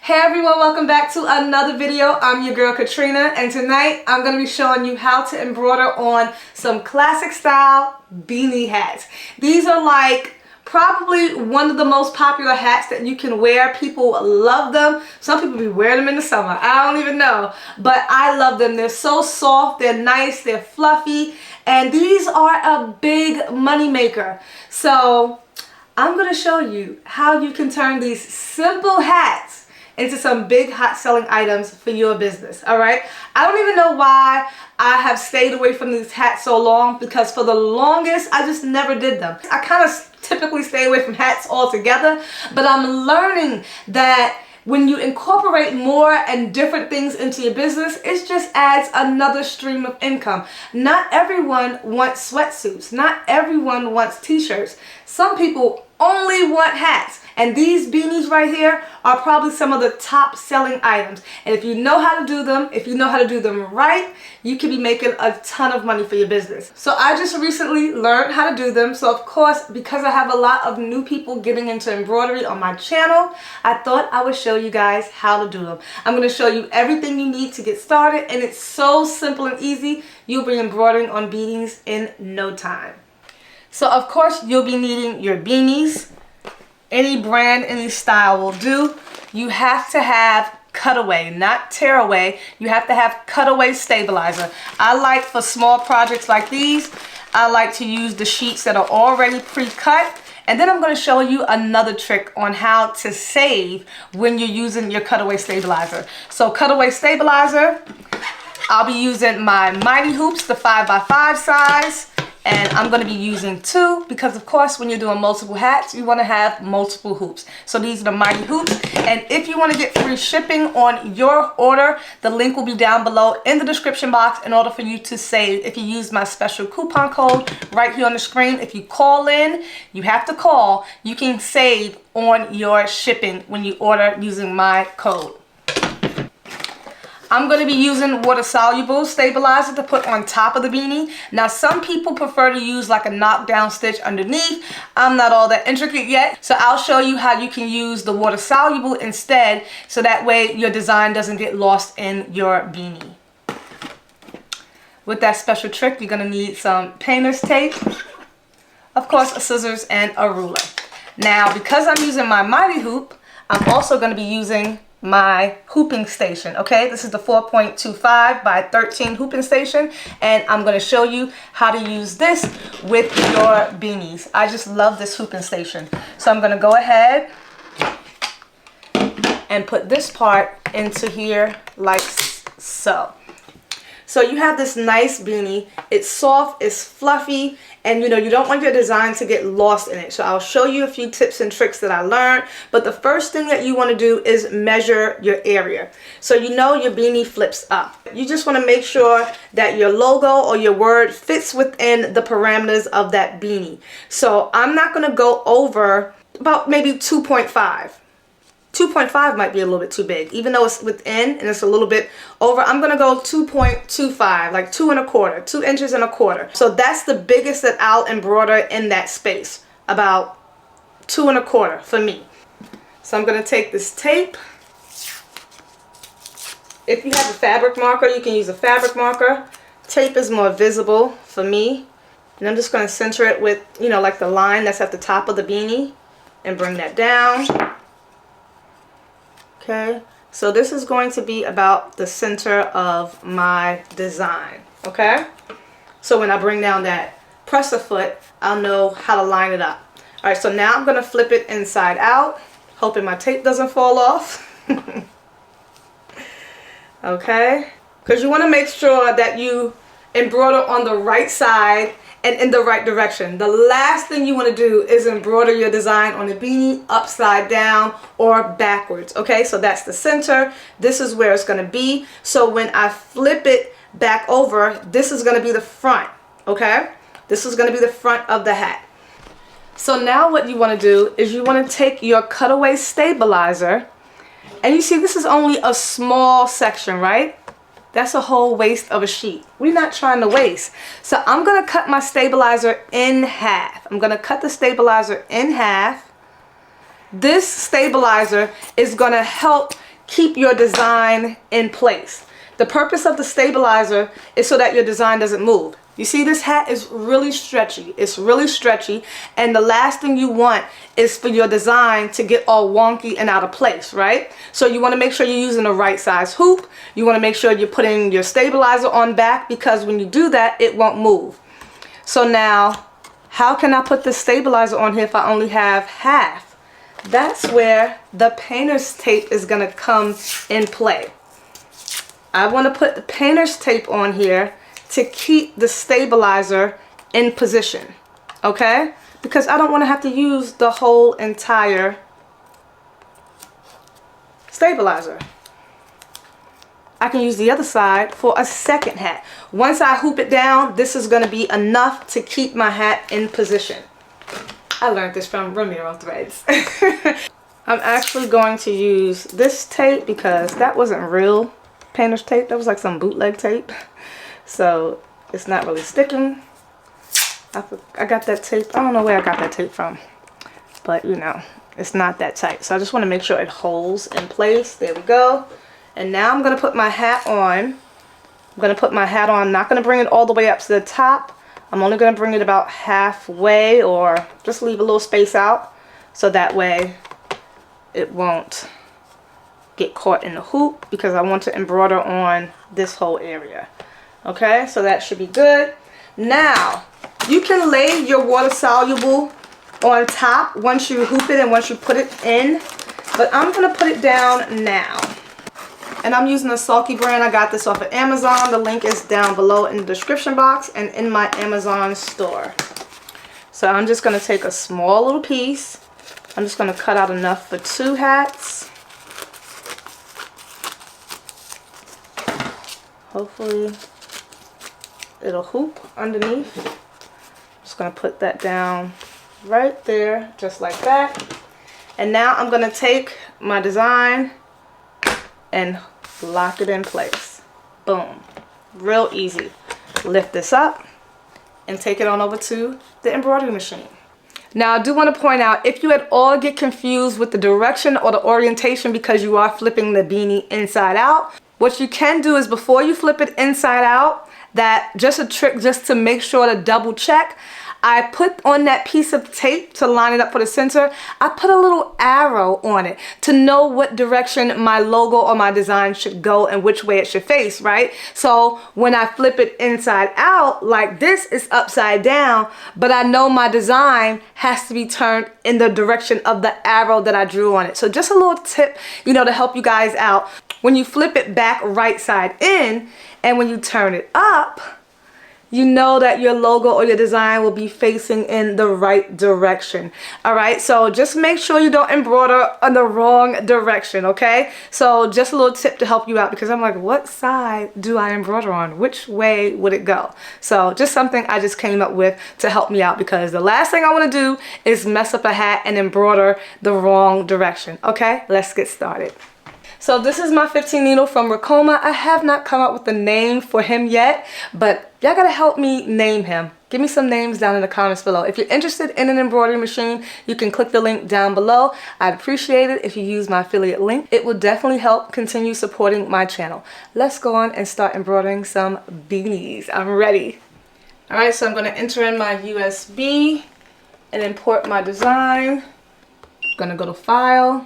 Hey everyone, welcome back to another video. I'm your girl Katrina, and tonight I'm going to be showing you how to embroider on some classic style beanie hats. These are like probably one of the most popular hats that you can wear. People love them. Some people be wearing them in the summer. I don't even know, but I love them. They're so soft, they're nice, they're fluffy, and these are a big money maker. So I'm going to show you how you can turn these simple hats into some big hot selling items for your business. All right, I don't even know why I have stayed away from these hats so long, because for the longest I just never did them. I kind of typically stay away from hats altogether, but I'm learning that when you incorporate more and different things into your business, it just adds another stream of income. Not everyone wants sweatsuits. Not everyone wants t-shirts. Some people only want hats. And these beanies right here are probably some of the top selling items. And if you know how to do them, if you know how to do them right, you can be making a ton of money for your business. So I just recently learned how to do them. So of course, because I have a lot of new people getting into embroidery on my channel, I thought I would show you guys how to do them. I'm going to show you everything you need to get started, and it's so simple and easy. You'll be embroidering on beanies in no time. So of course, you'll be needing your beanies. Any brand, any style will do. You have to have cutaway, not tearaway. You have to have cutaway stabilizer. I like, for small projects like these, I like to use the sheets that are already pre-cut. And then I'm going to show you another trick on how to save when you're using your cutaway stabilizer. So cutaway stabilizer, I'll be using my Mighty Hoops, the 5x5 size. And I'm going to be using 2 because, of course, when you're doing multiple hats, you want to have multiple hoops. So these are the Mighty Hoops. And if you want to get free shipping on your order, the link will be down below in the description box in order for you to save. If you use my special coupon code right here on the screen, if you call in, you have to call, you can save on your shipping when you order using my code. I'm going to be using water-soluble stabilizer to put on top of the beanie. Now, some people prefer to use like a knockdown stitch underneath. I'm not all that intricate yet, so I'll show you how you can use the water-soluble instead, so that way your design doesn't get lost in your beanie. With that special trick, you're going to need some painter's tape, of course, a scissors, and a ruler. Now, because I'm using my Mighty Hoop, I'm also going to be using my hooping station. Okay, this is the 4.25 by 13 hooping station, and I'm going to show you how to use this with your beanies. I just love this hooping station. So I'm going to go ahead and put this part into here like so. So you have this nice beanie. It's soft, it's fluffy, and you know, you don't want your design to get lost in it. So I'll show you a few tips and tricks that I learned. But the first thing that you want to do is measure your area. So you know your beanie flips up. You just want to make sure that your logo or your word fits within the parameters of that beanie. So I'm not going to go over about maybe 2.5. 2.5 might be a little bit too big, even though it's within and it's a little bit over. I'm going to go 2.25, like 2 1/4, 2 inches and a quarter. So that's the biggest that I'll embroider in that space, about 2 1/4 for me. So I'm going to take this tape. If you have a fabric marker, you can use a fabric marker. Tape is more visible for me. And I'm just going to center it with, you know, like the line that's at the top of the beanie, and bring that down. Okay, so this is going to be about the center of my design. Okay, so when I bring down that presser foot, I'll know how to line it up. All right, so now I'm going to flip it inside out, hoping my tape doesn't fall off. Okay, because you want to make sure that you embroider on the right side and in the right direction. The last thing you want to do is embroider your design on the beanie upside down or backwards. Okay, so that's the center. This is where it's going to be. So when I flip it back over, this is going to be the front. Okay, this is going to be the front of the hat. So now what you want to do is you want to take your cutaway stabilizer, and you see this is only a small section, right? That's a whole waste of a sheet. We're not trying to waste. So I'm going to cut my stabilizer in half. I'm going to cut the stabilizer in half. This stabilizer is going to help keep your design in place. The purpose of the stabilizer is so that your design doesn't move. You see, this hat is really stretchy. It's really stretchy, and the last thing you want is for your design to get all wonky and out of place, right? So you want to make sure you're using the right size hoop. You want to make sure you're putting your stabilizer on back, because when you do that, it won't move. So now, how can I put the stabilizer on here if I only have half? That's where the painter's tape is going to come in play. I want to put the painter's tape on here to keep the stabilizer in position, okay? Because I don't want to have to use the whole entire stabilizer. I can use the other side for a second hat. Once I hoop it down, this is going to be enough to keep my hat in position. I learned this from Ramiro Threads. I'm actually going to use this tape because that wasn't real painter's tape. That was like some bootleg tape. So it's not really sticking. I got that tape. I don't know where I got that tape from, but you know, it's not that tight. So I just want to make sure it holds in place. There we go. And now I'm going to put my hat on. I'm going to put my hat on. I'm not going to bring it all the way up to the top. I'm only going to bring it about halfway, or just leave a little space out so that way it won't get caught in the hoop, because I want to embroider on this whole area. Okay, so that should be good. Now, you can lay your water soluble on top once you hoop it and once you put it in, but I'm going to put it down now. And I'm using the Sulky brand. I got this off of Amazon. The link is down below in the description box and in my Amazon store. So I'm just going to take a small little piece. I'm just going to cut out enough for 2 hats. Hopefully it'll hoop underneath. Just going to put that down right there, just like that. And now I'm going to take my design and lock it in place. Boom. Real easy. Lift this up and take it on over to the embroidery machine. Now, I do want to point out, if you at all get confused with the direction or the orientation because you are flipping the beanie inside out, what you can do is, before you flip it inside out, that just a trick just to make sure to double check, I put on that piece of tape to line it up for the center. I put a little arrow on it to know what direction my logo or my design should go and which way it should face, right? So when I flip it inside out like this, it's upside down, but I know my design has to be turned in the direction of the arrow that I drew on it. So just a little tip, you know, to help you guys out. When you flip it back right side in and when you turn it up, you know that your logo or your design will be facing in the right direction. All right, so just make sure you don't embroider on the wrong direction, okay? So just a little tip to help you out, because I'm like, what side do I embroider on? Which way would it go? So just something I just came up with to help me out, because the last thing I want to do is mess up a hat and embroider the wrong direction. Okay, let's get started. So this is my 15 needle from Ricoma. I have not come up with a name for him yet, but y'all gotta help me name him. Give me some names down in the comments below. If you're interested in an embroidery machine, you can click the link down below. I'd appreciate it if you use my affiliate link. It will definitely help continue supporting my channel. Let's go on and start embroidering some beanies. I'm ready. All right, so I'm gonna enter in my USB and import my design. I'm gonna go to File,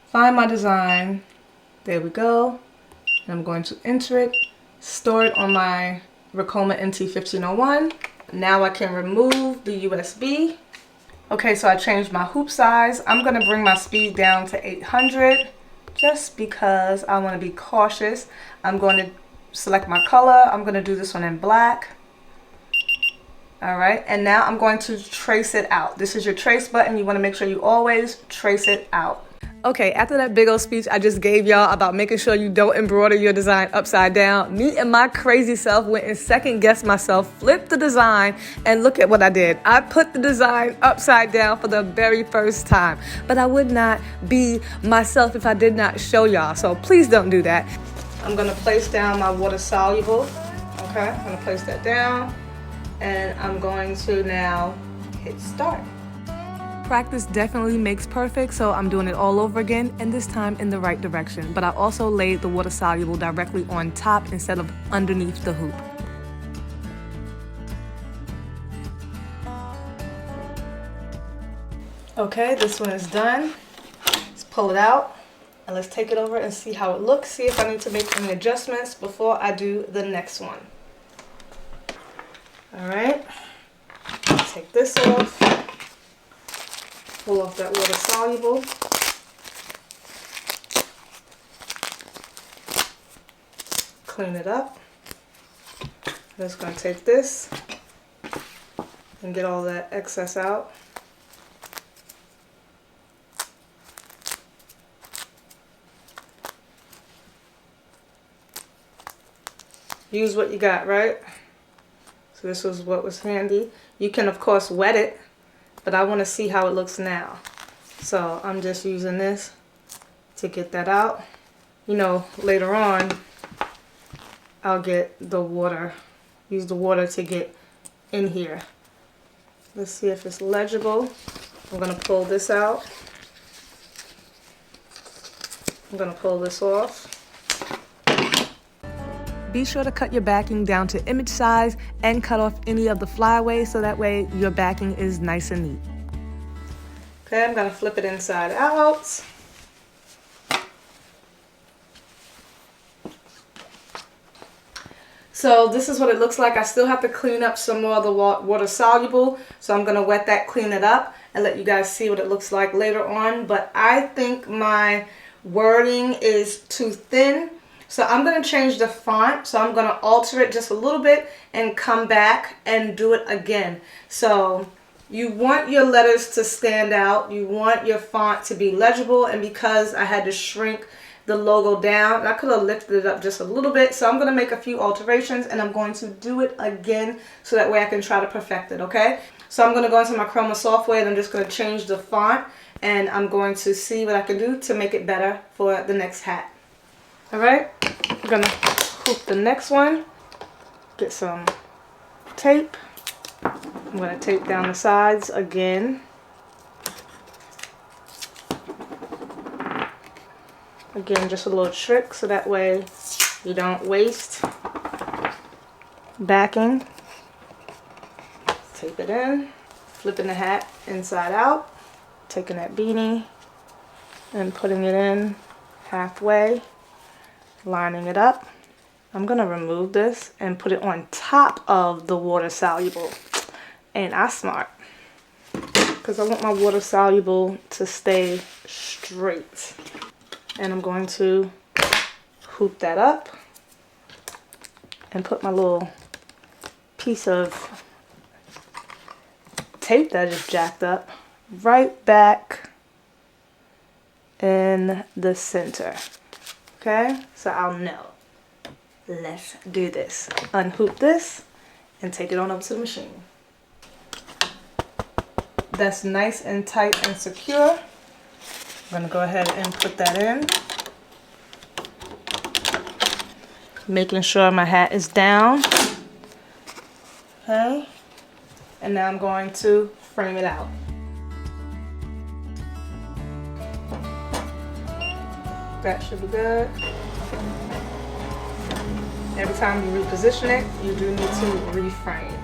find my design, there we go, and I'm going to enter it, store it on my Ricoma NT1501. Now I can remove the USB. Okay, so I changed my hoop size. I'm gonna bring my speed down to 800 just because I wanna be cautious. I'm going to select my color. I'm gonna do this one in black. All right, and now I'm going to trace it out. This is your trace button. You wanna make sure you always trace it out. Okay, after that big old speech I just gave y'all about making sure you don't embroider your design upside down, me and my crazy self went and second guessed myself, flipped the design, and look at what I did. I put the design upside down for the very first time, but I would not be myself if I did not show y'all, so please don't do that. I'm gonna place down my water soluble. Okay, I'm gonna place that down, and I'm going to now hit start. Practice definitely makes perfect, so I'm doing it all over again, and this time in the right direction. But I also laid the water soluble directly on top instead of underneath the hoop. Okay, this one is done. Let's pull it out and let's take it over and see how it looks. See if I need to make any adjustments before I do the next one. All right, take this off. Pull off that water soluble. Clean it up. I'm just going to take this and get all that excess out. Use what you got, right? So this was what was handy. You can of course wet it, but I want to see how it looks now. So I'm just using this to get that out. You know, later on I'll get the water, use the water to get in here. Let's see if it's legible. I'm going to pull this out. I'm going to pull this off. Be sure to cut your backing down to image size and cut off any of the flyaways so that way your backing is nice and neat. Okay, I'm going to flip it inside out. So this is what it looks like. I still have to clean up some more of the water soluble, so I'm going to wet that, clean it up, and let you guys see what it looks like later on. But I think my wording is too thin. So I'm going to change the font, so I'm going to alter it just a little bit and come back and do it again. So you want your letters to stand out, you want your font to be legible, and because I had to shrink the logo down, I could have lifted it up just a little bit, so I'm going to make a few alterations and I'm going to do it again so that way I can try to perfect it, okay? So I'm going to go into my Ricoma software and I'm just going to change the font and I'm going to see what I can do to make it better for the next hat. Alright, I'm going to hoop the next one, get some tape. I'm going to tape down the sides again. Again, just a little trick so that way you don't waste backing. Tape it in, flipping the hat inside out, taking that beanie and putting it in halfway. Lining it up. I'm going to remove this and put it on top of the water soluble. Ain't I smart? Because I want my water soluble to stay straight. And I'm going to hoop that up and put my little piece of tape that I just jacked up right back in the center. Okay, so I'll know. Let's do this. Unhoop this and take it on over to the machine. That's nice and tight and secure. I'm going to go ahead and put that in. Making sure my hat is down. Okay, and now I'm going to frame it out. That should be good. Every time you reposition it, you do need to reframe.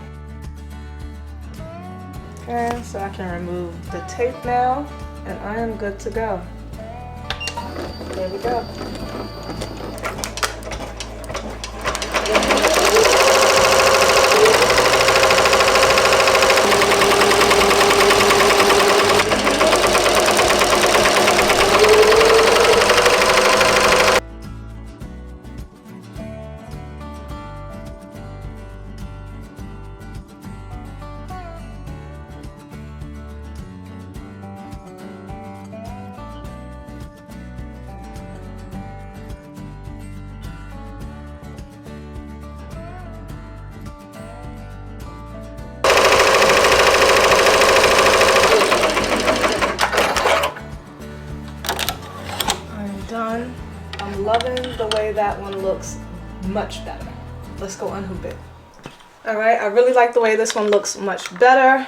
Okay, so I can remove the tape now, and I am good to go. There we go. Done. I'm loving the way that one looks much better. Let's go unhoop it. Alright, I really like the way this one looks much better.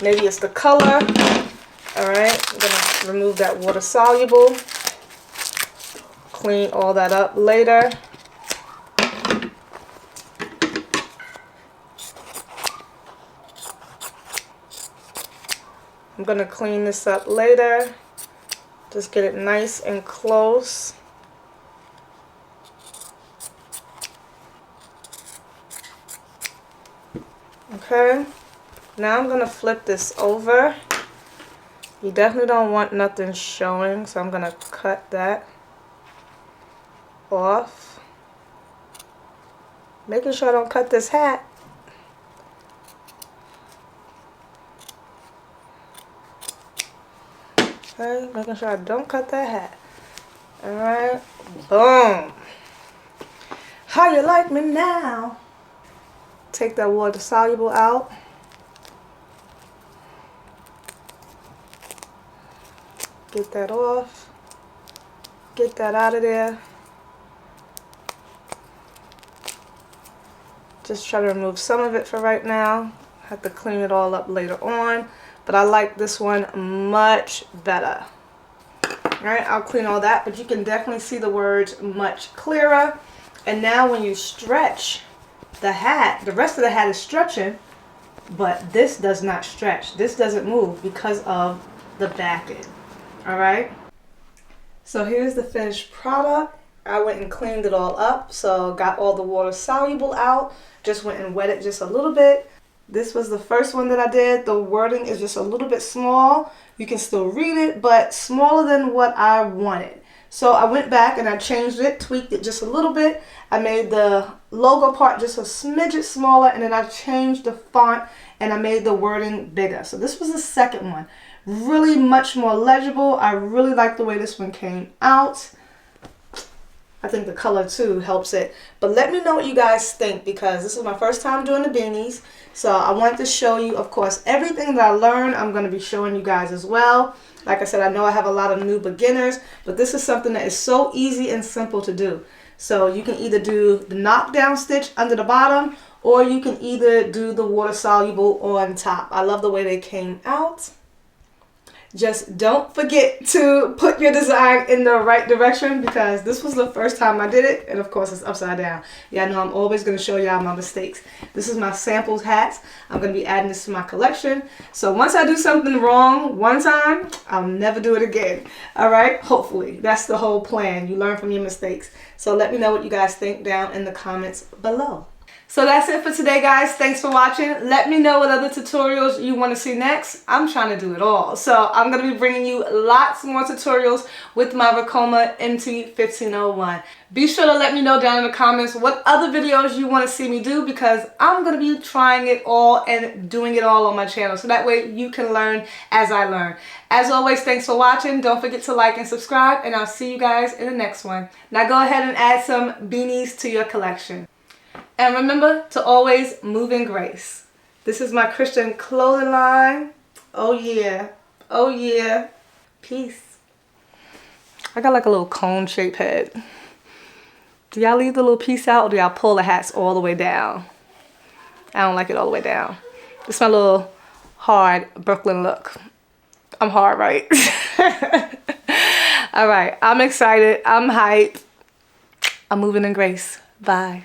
Maybe it's the color. All right, I'm gonna remove that water soluble. Clean all that up later. I'm gonna clean this up later. Just get it nice and close. Okay, now I'm gonna flip this over. You definitely don't want nothing showing, so I'm gonna cut that off. Making sure I don't cut this hat. Okay, making sure I don't cut that hat. Alright, boom. How you like me now? Take that water soluble out. Get that off. Get that out of there. Just try to remove some of it for right now. Have to clean it all up later on. But I like this one much better. Alright, I'll clean all that, but you can definitely see the words much clearer. And now when you stretch the hat, the rest of the hat is stretching, but this does not stretch. This doesn't move because of the backing. Alright, so here's the finished product. I went and cleaned it all up, so got all the water soluble out. Just went and wet it just a little bit. This was the first one that I did. The wording is just a little bit small. You can still read it, but smaller than what I wanted. So I went back and I changed it, tweaked it just a little bit. I made the logo part just a smidget smaller, and then I changed the font and I made the wording bigger. So this was the second one. Really much more legible. I really like the way this one came out. I think the color too helps it. But let me know what you guys think, because this is my first time doing the beanies. So I wanted to show you, of course, everything that I learned. I'm going to be showing you guys as well. Like I said, I know I have a lot of new beginners, but this is something that is so easy and simple to do. So you can either do the knockdown stitch under the bottom, or you can either do the water soluble on top. I love the way they came out. Just don't forget to put your design in the right direction, because this was the first time I did it, and of course it's upside down. Yeah, I know I'm always going to show y'all my mistakes. This is my samples hats. I'm going to be adding this to my collection. So once I do something wrong one time, I'll never do it again. Alright, hopefully. That's the whole plan. You learn from your mistakes. So let me know what you guys think down in the comments below. So that's it for today, guys. Thanks for watching. Let me know what other tutorials you want to see next. I'm trying to do it all. So I'm going to be bringing you lots more tutorials with my Ricoma MT1501. Be sure to let me know down in the comments what other videos you want to see me do, because I'm going to be trying it all and doing it all on my channel. So that way you can learn as I learn. As always, thanks for watching. Don't forget to like and subscribe, and I'll see you guys in the next one. Now go ahead and add some beanies to your collection. And remember to always move in grace. This is my Christian clothing line. Oh yeah. Oh yeah. Peace. I got like a little cone shaped head. Do y'all leave the little piece out, or do y'all pull the hats all the way down? I don't like it all the way down. This is my little hard Brooklyn look. I'm hard, right? Alright, I'm excited. I'm hyped. I'm moving in grace. Bye.